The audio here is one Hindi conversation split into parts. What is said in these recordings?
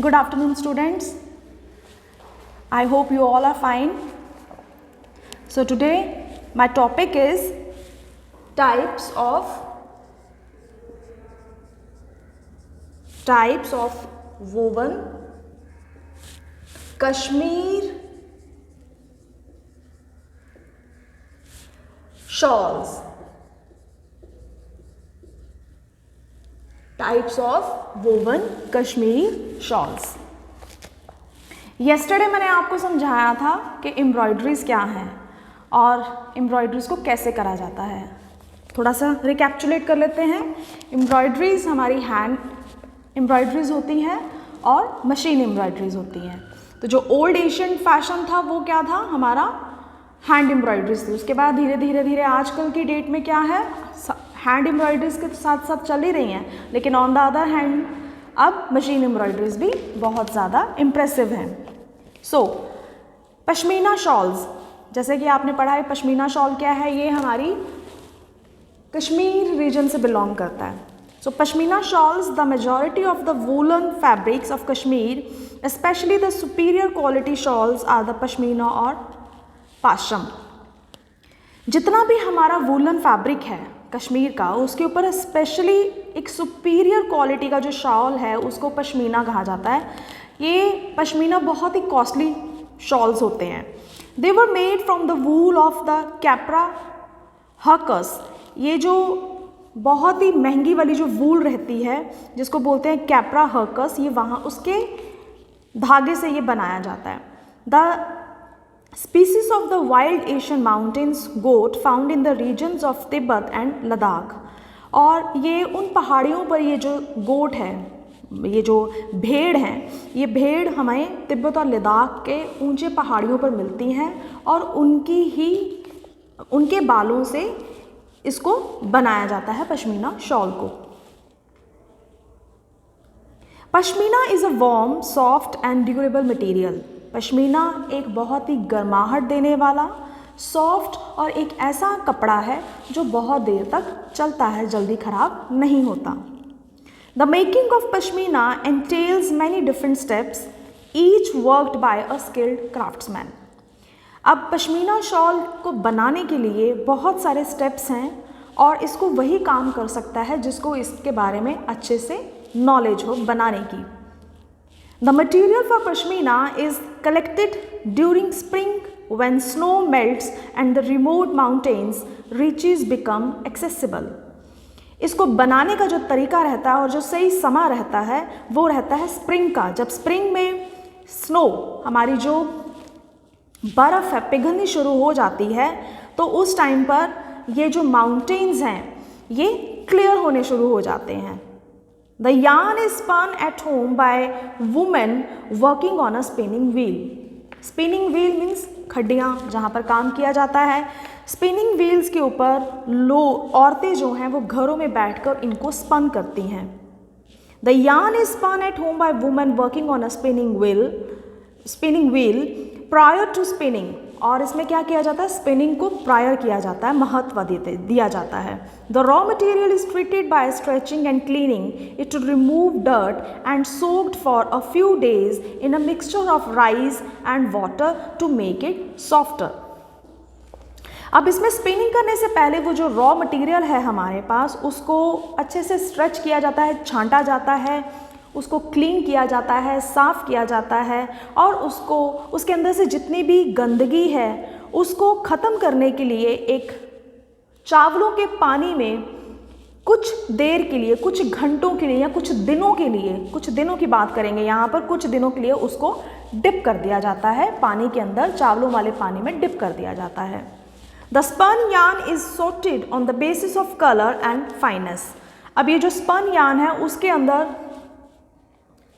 Good afternoon, students. I hope you all are fine. So today my topic is types of woven Kashmir shawls. Types of woven Kashmir shawls. Yesterday मैंने आपको समझाया था कि एम्ब्रॉयडरीज क्या हैं और एम्ब्रॉयडरीज को कैसे करा जाता है. थोड़ा सा रिकैप्चुलेट कर लेते हैं. एम्ब्रॉयडरीज हमारी हैंड एम्ब्रॉयडरीज होती हैं और मशीन एम्ब्रॉयडरीज होती हैं. तो जो ओल्ड एशियन फैशन था वो क्या था, हमारा हैंड एम्ब्रॉयडरीज थी. उसके बाद धीरे धीरे आजकल की डेट में क्या है, हैंड एम्ब्रॉयडरीज के साथ साथ चल ही रही हैं, लेकिन ऑन द अदर हैंड अब मशीन एम्ब्रॉयडरीज भी बहुत ज़्यादा इम्प्रेसिव हैं. सो पश्मीना शॉल्स, जैसे कि आपने पढ़ा है पश्मीना शॉल क्या है, ये हमारी कश्मीर रीजन से बिलोंग करता है. So pashmina shawls the majority of the woollen fabrics of Kashmir, specially the superior quality shawls are the pashmina और पाशम. जितना भी हमारा वूलन फैब्रिक है कश्मीर का, उसके ऊपर स्पेशली एक सुपीरियर क्वालिटी का जो शॉल है उसको पश्मीना कहा जाता है. ये पश्मीना बहुत ही कॉस्टली शॉल्स होते हैं. They were made from the wool of the capra hircus. ये जो बहुत ही महंगी वाली जो वूल रहती है जिसको बोलते हैं कैप्रा हर्कस, ये वहाँ उसके धागे से ये बनाया जाता है. The Species of the wild Asian mountains goat found in the regions of Tibet and Ladakh. और ये उन पहाड़ियों पर ये जो गोट है, ये जो भेड़ हैं, ये भेड़ हमें तिब्बत और लद्दाख के ऊंचे पहाड़ियों पर मिलती हैं और उनके बालों से इसको बनाया जाता है पश्मीना शॉल को. Pashmina is a warm, soft and durable material. Pashmina एक बहुत ही गर्माहट देने वाला, सॉफ्ट और एक ऐसा कपड़ा है जो बहुत देर तक चलता है, जल्दी खराब नहीं होता. The making of pashmina entails many different steps, each worked by a skilled craftsman. अब पश्मीना शॉल को बनाने के लिए बहुत सारे स्टेप्स हैं और इसको वही काम कर सकता है जिसको इसके बारे में अच्छे से नॉलेज हो बनाने की. The material for pashmina is collected during spring when snow melts and the remote mountains reaches become accessible. इसको बनाने का जो तरीका रहता है और जो सही समय रहता है वो रहता है स्प्रिंग का. जब स्प्रिंग में स्नो, हमारी जो बर्फ़ है, पिघलनी शुरू हो जाती है तो उस टाइम पर ये जो माउंटेन्स हैं ये क्लियर होने शुरू हो जाते हैं. The yarn is spun at home by women working on a spinning wheel. Spinning wheel means खड्डियाँ जहाँ पर काम किया जाता है. स्पिनिंग व्हील्स के ऊपर औरतें जो हैं वो घरों में बैठकर इनको स्पन करती हैं. The yarn is spun at home by women working on a spinning wheel prior to spinning. और इसमें क्या किया जाता है, स्पिनिंग को प्रायर किया जाता है, महत्व दिया जाता है. The raw material is treated by stretching and cleaning it to remove dirt and soaked for a few days in a mixture of rice and water to make it softer. अब इसमें स्पिनिंग करने से पहले वो जो रॉ मटेरियल है हमारे पास उसको अच्छे से स्ट्रेच किया जाता है, छांटा जाता है, उसको क्लीन किया जाता है, साफ़ किया जाता है और उसके अंदर से जितनी भी गंदगी है उसको ख़त्म करने के लिए एक चावलों के पानी में कुछ देर के लिए, कुछ घंटों के लिए या कुछ दिनों के लिए, कुछ दिनों की बात करेंगे यहाँ पर, कुछ दिनों के लिए उसको डिप कर दिया जाता है पानी के अंदर, चावलों वाले पानी में डिप कर दिया जाता है. The spun yarn is sorted on the basis of colour and fineness. अब ये जो स्पन यार्न है उसके अंदर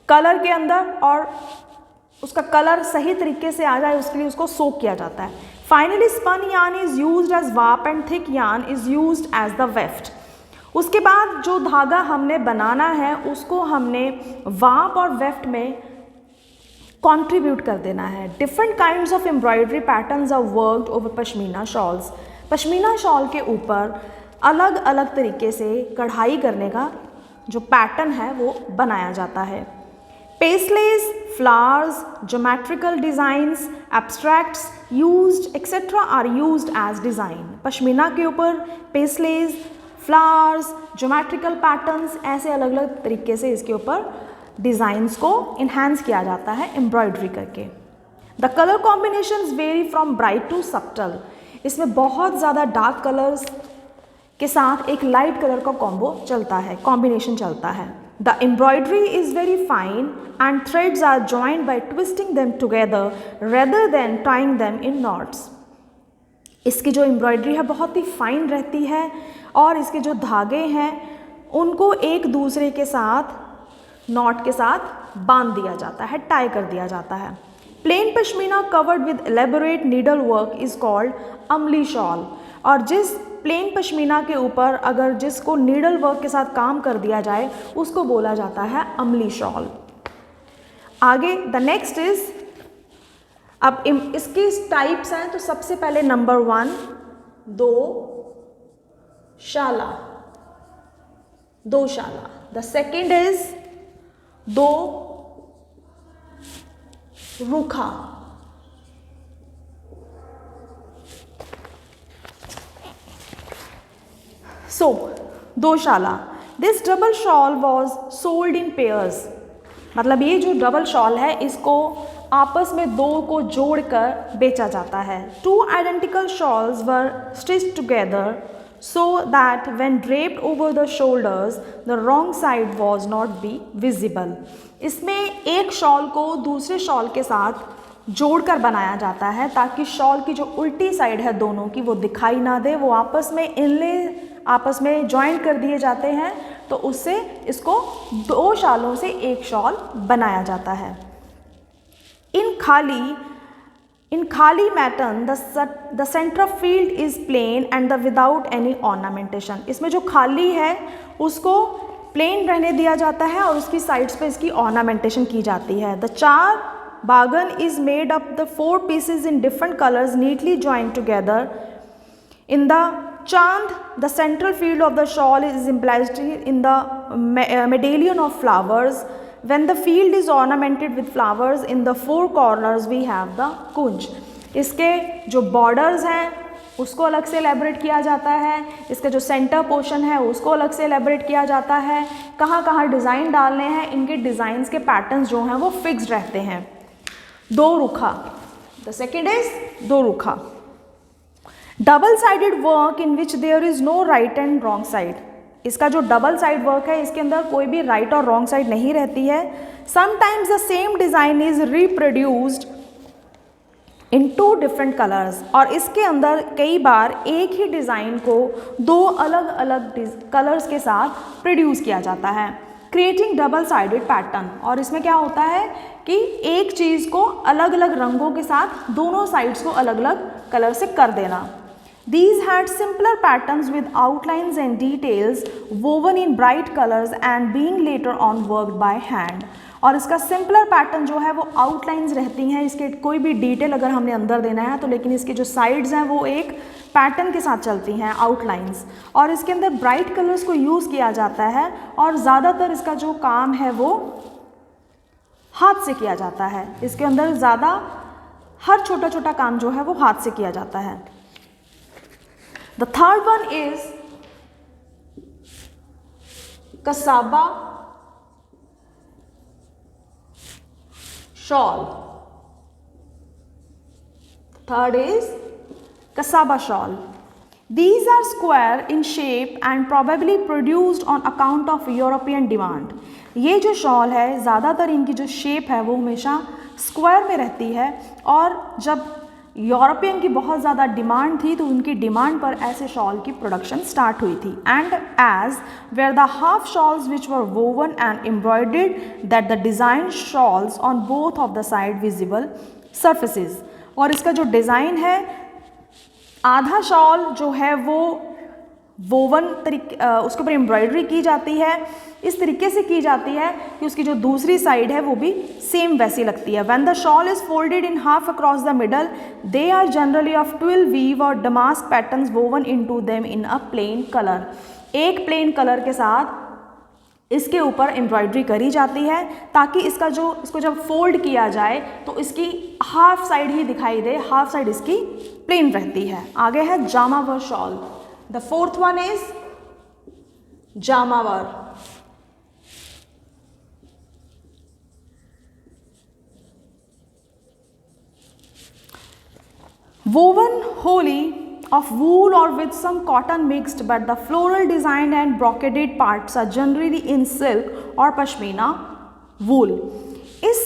कलर के अंदर और उसका कलर सही तरीके से आ जाए उसके लिए उसको सोक किया जाता है. Finally spun yarn is used as warp and thick yarn is used as the weft. उसके बाद जो धागा हमने बनाना है उसको हमने वाप और वेफ्ट में कंट्रीब्यूट कर देना है. Different kinds of embroidery patterns are worked over pashmina shawls. Pashmina shawl के ऊपर अलग अलग तरीके से कढ़ाई करने का जो पैटर्न है वो बनाया जाता है. Paisleys, flowers, geometrical designs, abstracts used etc. are used as design. Pashmina के ऊपर पेस्लेज, फ्लावर्स, ज्योमेट्रिकल पैटर्न्स, ऐसे अलग अलग तरीके से इसके ऊपर डिज़ाइंस को इन्हांस किया जाता है एम्ब्रॉयडरी करके. The colour combinations vary from bright to subtle. इसमें बहुत ज़्यादा डार्क कलर्स के साथ एक लाइट कलर का कॉम्बो चलता है, कॉम्बिनेशन चलता है. The embroidery is very fine and threads are joined by twisting them together rather than tying them in knots. इसकी जो एम्ब्रॉयडरी है बहुत ही फाइन रहती है और इसके जो धागे हैं उनको एक दूसरे के साथ नॉट के साथ बांध दिया जाता है, टाई कर दिया जाता है. Plain pashmina covered with elaborate needle work is called amli shawl. और जिस प्लेन पश्मीना के ऊपर अगर जिसको नीडल वर्क के साथ काम कर दिया जाए उसको बोला जाता है अमली शॉल. आगे द नेक्स्ट इज, अब इसकी टाइप्स हैं तो सबसे पहले नंबर 1 दो शाला. द सेकेंड इज दो rukha. So, doshala. This double shawl was sold in pairs. मतलब ये जो डबल शॉल है इसको आपस में दो को जोड़कर बेचा जाता है. 2 identical shawls were stitched together so that when draped over the shoulders the wrong side was not be visible. इसमें एक शॉल को दूसरे शॉल के साथ जोड़कर बनाया जाता है ताकि शॉल की जो उल्टी साइड है दोनों की वो दिखाई ना दे. वो आपस में जॉइंट कर दिए जाते हैं तो उससे इसको दो शालों से एक शॉल बनाया जाता है. In khali matan the centre of field is plain and the without any ornamentation. इसमें जो खाली है उसको प्लेन रहने दिया जाता है और उसकी साइड्स पे इसकी ऑर्नामेंटेशन की जाती है. The char bagan is made up the 4 pieces in different colors neatly joined together. In the chand, the central field of the shawl is embellished in the medallion of flowers. When the field is ornamented with flowers, in the 4 corners we have the kunj. इसके जो बॉर्डर्स हैं उसको अलग से एलेबोरेट किया जाता है. इसका जो सेंटर पोर्शन है उसको अलग से एलेबोरेट किया जाता है. कहाँ कहाँ डिज़ाइन डालने हैं, इनके डिज़ाइंस के पैटर्न्स जो हैं वो फिक्स्ड रहते हैं. दो रुखा. द सेकेंड इज दो रुखा. Double sided work in which there is no right and wrong side. इसका जो डबल साइड वर्क है इसके अंदर कोई भी राइट और रॉन्ग साइड नहीं रहती है. Sometimes the same design is reproduced in 2 different colours. और इसके अंदर कई बार एक ही डिज़ाइन को 2 अलग अलग कलर्स के साथ प्रोड्यूस किया जाता है, क्रिएटिंग डबल साइडेड पैटर्न. और इसमें क्या होता है कि एक चीज़ को अलग अलग रंगों के साथ दोनों साइड्स को अलग अलग कलर से कर देना. These had simpler patterns with outlines and details woven in bright colors and being later on worked by hand. और इसका सिंपलर पैटर्न जो है वो आउटलाइंस रहती हैं. इसके कोई भी डिटेल अगर हमने अंदर देना है तो लेकिन इसके जो साइड्स हैं वो एक पैटर्न के साथ चलती हैं, आउटलाइंस. और इसके अंदर ब्राइट कलर्स को यूज़ किया जाता है और ज़्यादातर इसका जो काम है वो हाथ से किया जाता है. इसके अंदर ज़्यादा हर छोटा छोटा काम जो है वो हाथ से किया जाता है. The third one is kasaba shawl. Third is kasaba shawl. These are square in shape and probably produced on account of European demand. ये जो शॉल है ज़्यादातर इनकी जो शेप है वो हमेशा स्क्वायर में रहती है और जब यूरोपियन की बहुत ज़्यादा डिमांड थी तो उनकी डिमांड पर ऐसे शॉल की प्रोडक्शन स्टार्ट हुई थी. And as where the half shawls which were woven and embroidered that the design shawls on both of the side visible surfaces. और इसका जो डिज़ाइन है आधा शॉल जो है वो वोवन तरीके उसके ऊपर एम्ब्रॉयडरी की जाती है, इस तरीके से की जाती है कि उसकी जो दूसरी साइड है वो भी सेम वैसी लगती है. When the shawl is folded in half across the middle they are generally of 12 weave or damask patterns woven into them in a plain colour. एक प्लेन कलर के साथ इसके ऊपर एम्ब्रॉयडरी करी जाती है ताकि इसको जब फोल्ड किया जाए तो इसकी हाफ साइड ही दिखाई दे, हाफ साइड इसकी प्लेन रहती है। आगे है jamawar shawl. The fourth one is jamawar. Woven wholly of wool or with some cotton mixed, but the floral design and brocaded parts are generally in silk or pashmina wool। इस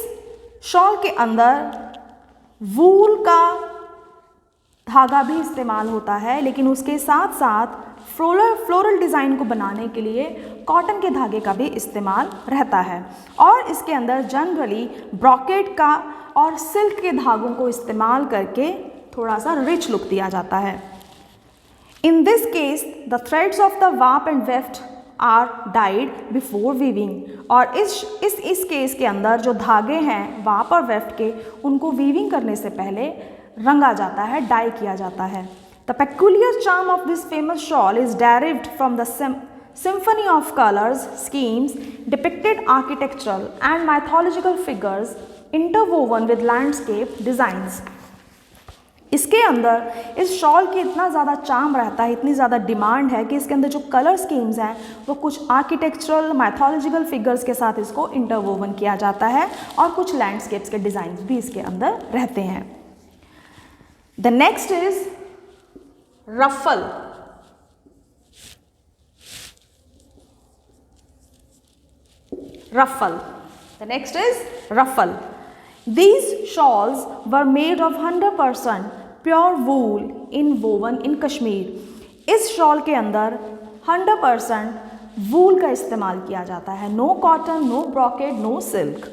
शॉल के अंदर वूल का धागा भी इस्तेमाल होता है, लेकिन उसके साथ साथ फ्लोरल डिज़ाइन को बनाने के लिए कॉटन के धागे का भी इस्तेमाल रहता है, और इसके अंदर जनरली ब्रॉकेट का और सिल्क के धागों को इस्तेमाल करके थोड़ा सा रिच लुक दिया जाता है। In this case the threads of the warp and weft are dyed before weaving. और इस केस के अंदर जो धागे हैं वार्प और वेफ्ट के, उनको वीविंग करने से पहले रंगा जाता है, डाई किया जाता है। The peculiar charm of this famous shawl is derived from the symphony of colors schemes depicted architectural and mythological figures interwoven with landscape designs। इसके अंदर इस शॉल की इतना ज़्यादा चार्म रहता है, इतनी ज़्यादा डिमांड है कि इसके अंदर जो कलर स्कीम्स हैं वो कुछ आर्किटेक्चरल माइथोलॉजिकल फिगर्स के साथ इसको इंटरवोवन किया जाता है, और कुछ लैंडस्केप्स के डिज़ाइंस भी इसके अंदर रहते हैं। The next is raffal. The next is ruffle. These shawls were made of 100% pure wool woven in Kashmir। इस शॉल के अंदर 100% वूल का इस्तेमाल किया जाता है, no cotton, no brocade, no silk.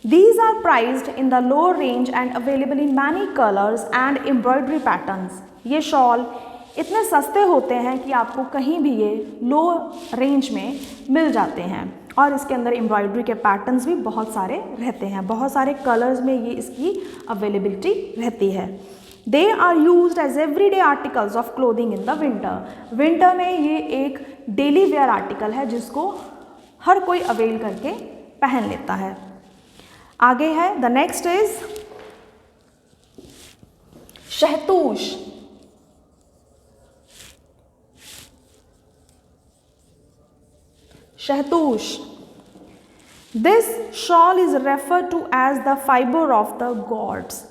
These are priced in the lower range and available in many colors and embroidery patterns। ये शॉल इतने सस्ते होते हैं कि आपको कहीं भी ये लो रेंज में मिल जाते हैं, और इसके अंदर एम्ब्रॉयडरी के पैटर्न्स भी बहुत सारे रहते हैं, बहुत सारे कलर्स में ये इसकी अवेलेबिलिटी रहती है। They are used as everyday articles of clothing in the winter. Winter में ये एक डेली वेयर आर्टिकल है जिसको हर कोई अवेल करके पहन लेता है। आगे है the next is shahtoosh. Shahtoosh. This shawl is refer to as the fibre of the gods.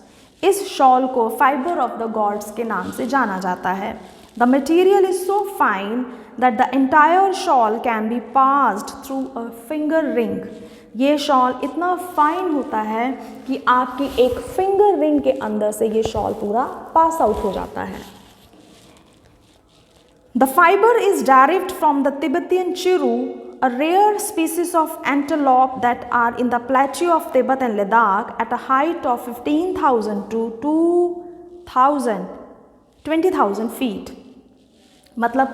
इस शॉल को फाइबर ऑफ द गॉड्स के नाम से जाना जाता है। The material is so fine that the entire shawl can be passed through a finger ring. ये शॉल इतना फाइन होता है कि आपकी एक फिंगर रिंग के अंदर से ये शॉल पूरा पास आउट हो जाता है। The fibre is derived from the Tibetan chiru, a rare species of antelope that are in the plateau of Tibet and Ladakh at a height of 15,000 to 20,000 feet। मतलब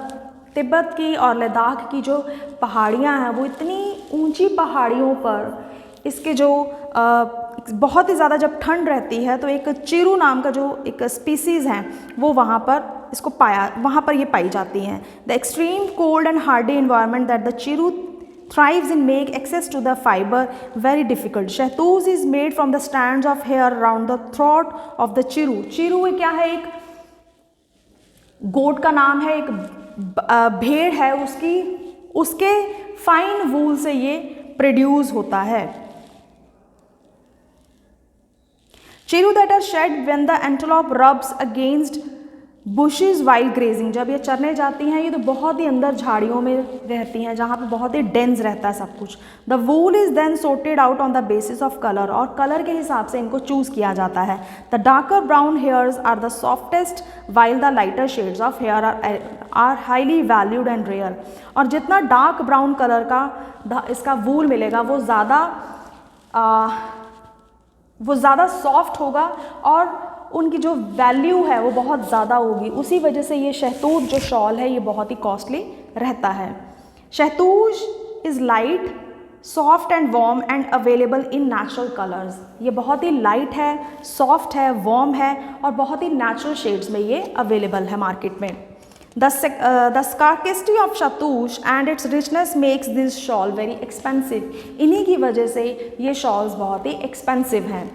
तिब्बत की और लद्दाख की जो पहाड़ियाँ हैं वो इतनी ऊंची पहाड़ियों पर इसके जो बहुत ही ज़्यादा जब ठंड रहती है तो एक चिरू नाम का जो एक स्पीसीज़ हैं वो वहाँ पर ये पाई जाती हैं। The extreme cold and hardy environment that the chiru thrives in make access to the fibre very difficult. Shahtoosh is made from the strands of hair around the throat of the chiru. Chiru क्या है? एक गोट का नाम है, एक भेड़ है, उसके फाइन वूल से ये प्रोड्यूस होता है। Chiru that are shed when the antelope rubs against bushes while grazing. जब ये चरने जाती हैं ये तो बहुत ही अंदर झाड़ियों में रहती हैं जहाँ पे बहुत ही डेंस रहता है सब कुछ। The wool is then sorted out on the basis of colour, और कलर के हिसाब से इनको चूज़ किया जाता है। The darker brown hairs are the softest while the lighter shades of hair are highly valued and rare. और जितना डार्क ब्राउन कलर का इसका वूल मिलेगा वो ज़्यादा सॉफ्ट होगा और उनकी जो वैल्यू है वो बहुत ज़्यादा होगी। उसी वजह से ये शहतूश जो शॉल है ये बहुत ही कॉस्टली रहता है। Shahtoosh is light, soft and warm and available in natural colours. ये बहुत ही लाइट है, सॉफ्ट है, वार्म है और बहुत ही नेचुरल शेड्स में ये अवेलेबल है मार्केट में। The scarcity of shatush and its richness makes this shawl very expensive. इन्हीं की वजह से ये शॉल्स बहुत ही एक्सपेंसिव हैं.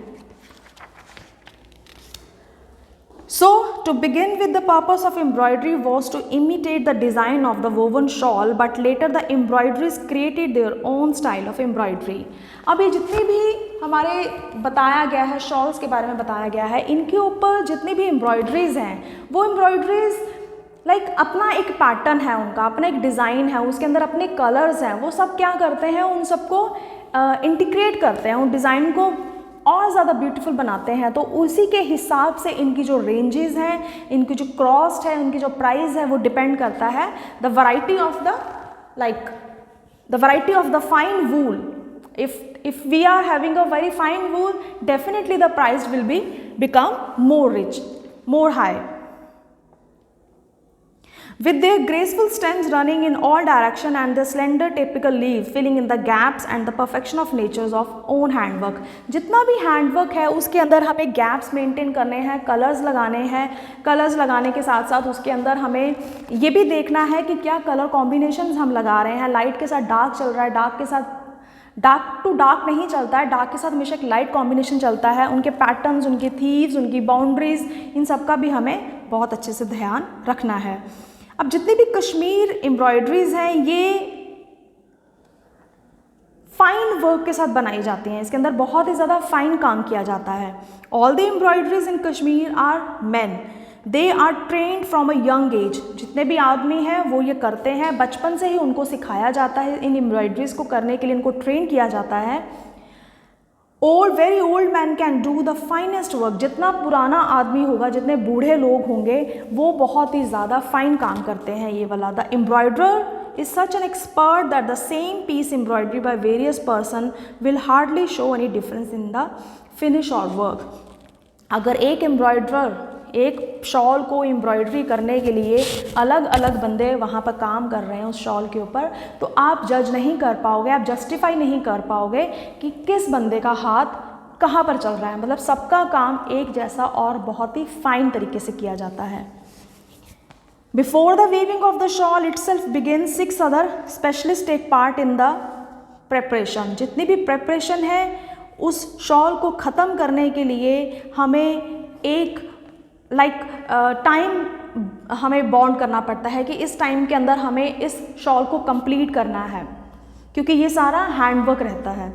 So to begin with, the purpose of embroidery was to imitate the design of the woven shawl, but later the embroideries created their own style of embroidery. अब ये जितनी भी हमारे बताया गया है, शॉल्स के बारे में बताया गया है, इनके ऊपर जितनी भी एम्ब्रॉयडरीज हैं, वो एम्ब्रॉयडरीज लाइक अपना एक पैटर्न है, उनका अपना एक डिज़ाइन है, उसके अंदर अपने कलर्स हैं, वो सब क्या करते हैं, उन सबको इंटीग्रेट करते हैं, उन डिज़ाइन को और ज़्यादा ब्यूटीफुल बनाते हैं. तो उसी के हिसाब से इनकी जो रेंजेस हैं, इनकी जो कॉस्ट है, उनकी जो प्राइस है, वो डिपेंड करता है the variety of the fine wool. If we are having a very fine wool, definitely the price will become more rich, more high. With their graceful stems running in all direction and the slender typical leaves filling in the gaps and the perfection of nature's of own handwork. जितना भी हैंडवर्क है उसके अंदर हमें गैप्स मेंटेन करने हैं, कलर्स लगाने हैं. कलर्स लगाने के साथ साथ उसके अंदर हमें ये भी देखना है कि क्या कलर कॉम्बिनेशंस हम लगा रहे हैं. लाइट के साथ डार्क चल रहा है, डार्क के साथ डार्क टू डार्क नहीं चलता है, डार्क के साथ हमेशा एक लाइट कॉम्बिनेशन चलता है. उनके पैटर्न्स, उनकी थीव्स, उनकी बाउंड्रीज, इन सब का भी हमें बहुत अच्छे से ध्यान रखना है. अब जितनी भी कश्मीर एम्ब्रॉयडरीज हैं, ये फाइन वर्क के साथ बनाई जाती हैं. इसके अंदर बहुत ही ज़्यादा फाइन काम किया जाता है. All the embroideries in Kashmir are men. They are trained from a young age. जितने भी आदमी हैं वो ये करते हैं, बचपन से ही उनको सिखाया जाता है, इन एम्ब्रॉयडरीज को करने के लिए इनको ट्रेन किया जाता है. और very old man can do the finest work. जितना पुराना आदमी होगा, जितने बूढ़े लोग होंगे, वो बहुत ही ज़्यादा फाइन काम करते हैं ये वाला. The embroiderer is such an expert that the same piece embroidery by various person will hardly show any difference in the finish और वर्क. अगर एक एम्ब्रॉयडर एक शॉल को एम्ब्रॉयडरी करने के लिए अलग अलग बंदे वहाँ पर काम कर रहे हैं उस शॉल के ऊपर, तो आप जज नहीं कर पाओगे, आप जस्टिफाई नहीं कर पाओगे कि किस बंदे का हाथ कहाँ पर चल रहा है. मतलब सबका काम एक जैसा और बहुत ही फाइन तरीके से किया जाता है. Before the weaving of the shawl itself begin 6 other specialist take part in the preparation. जितनी भी प्रेपरेशन है उस शॉल को ख़त्म करने के लिए हमें एक टाइम हमें बॉन्ड करना पड़ता है कि इस टाइम के अंदर हमें इस शॉल को कंप्लीट करना है, क्योंकि ये सारा हैंडवर्क रहता है.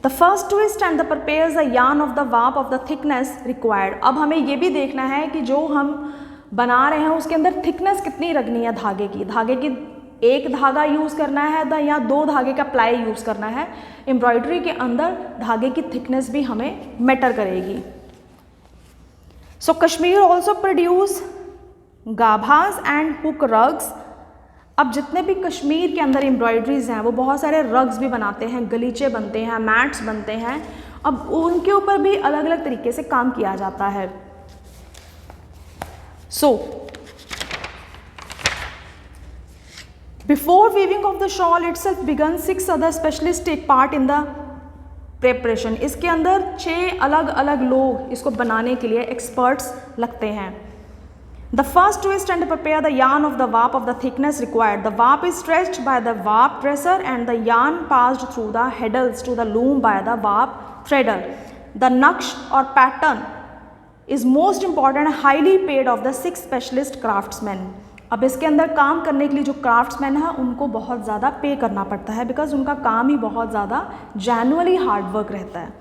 The first twist and the prepares the yarn of the warp of the thickness required. अब हमें ये भी देखना है कि जो हम बना रहे हैं उसके अंदर थिकनेस कितनी रखनी है धागे की. धागे की एक धागा यूज़ करना है या 2 धागे का प्लाई यूज़ करना है. एम्ब्रॉयडरी के अंदर धागे की थिकनेस भी हमें मैटर करेगी. So Kashmir also produce gabbas and hook rugs. अब जितने भी कश्मीर के अंदर एम्ब्रॉयडरीज हैं वो बहुत सारे रग्स भी बनाते हैं, गलीचे बनते हैं, मैट्स बनते हैं. अब उनके ऊपर भी अलग अलग तरीके से काम किया जाता है. So before weaving of the shawl itself began 6 other specialist take part in the preparation. इसके अंदर 6 अलग अलग लोग इसको बनाने के लिए एक्सपर्ट्स लगते हैं. The first twist and prepare the yarn of the warp of the thickness required. The warp is stretched by the warp dresser and the yarn passed through the heddles to the loom by the warp threader. The naqsh or pattern is most important and highly paid of the 6 specialist craftsmen. अब इसके अंदर काम करने के लिए जो क्राफ्ट्समैन है उनको बहुत ज़्यादा पे करना पड़ता है, बिकॉज उनका काम ही बहुत ज़्यादा जेन्युइनली हार्ड वर्क रहता है.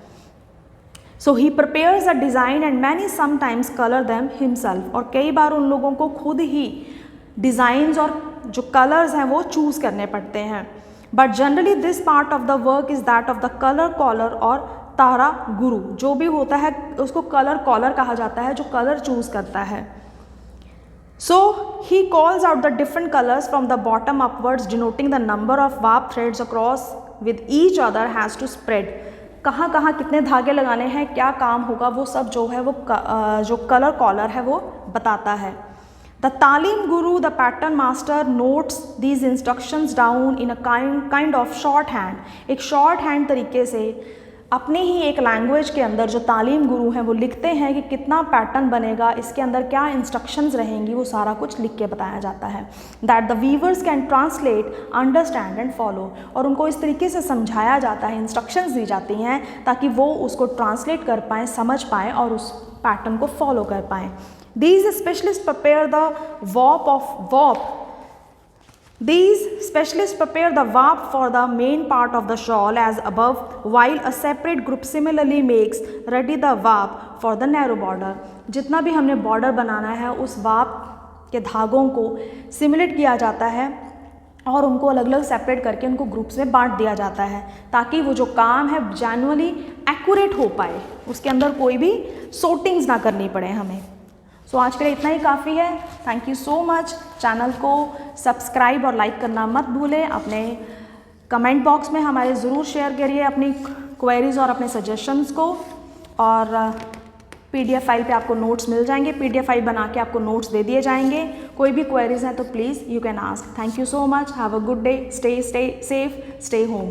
So he prepares a design and many sometimes colour them himself. और कई बार उन लोगों को खुद ही डिज़ाइंस और जो कलर्स हैं वो चूज़ करने पड़ते हैं. But generally this part of the work is that of the colour caller और तारा गुरु. जो भी होता है उसको कलर कॉलर कहा जाता है, जो कलर चूज़ करता है. So he calls out the different colors from the bottom upwards, denoting the number of warp threads across with each other has to spread. कहाँ कहाँ कितने धागे लगाने हैं, क्या काम होगा, वो सब जो है वो जो कलर कॉलर है वो बताता है. The तालीम गुरु, the pattern master notes these instructions down in a kind of shorthand. एक shorthand तरीके से अपनी ही एक लैंग्वेज के अंदर जो तालीम गुरु हैं वो लिखते हैं कि कितना पैटर्न बनेगा, इसके अंदर क्या इंस्ट्रक्शंस रहेंगी, वो सारा कुछ लिख के बताया जाता है। That the weavers can translate, understand and follow, और उनको इस तरीके से समझाया जाता है, इंस्ट्रक्शंस दी जाती हैं ताकि वो उसको ट्रांसलेट कर पाएँ, समझ पाएँ और उस पैटर्न को फॉलो कर पाएँ। These specialists prepare the warp for the main part of the shawl as above, while a separate group similarly makes ready the warp for the narrow border. जितना भी हमने बॉर्डर बनाना है उस वार्प के धागों को सिमुलेट किया जाता है और उनको अलग अलग सेपरेट करके उनको ग्रुप्स में बांट दिया जाता है ताकि वो जो काम है जेन्युइनली एक्यूरेट हो पाए, उसके अंदर कोई भी सोर्टिंग्स ना करनी पड़े हमें। सो आज के लिए इतना ही काफ़ी है। Thank you so much. Channel को सब्सक्राइब और लाइक करना मत भूलें। अपने कमेंट बॉक्स में हमारे ज़रूर शेयर करिए अपनी क्वेरीज और अपने सजेशंस को, और PDF फाइल पे आपको नोट्स मिल जाएंगे, PDF फाइल बना के आपको नोट्स दे दिए जाएंगे। कोई भी क्वेरीज हैं तो please you can ask. Thank you so much. Have a good day. Stay safe, stay home.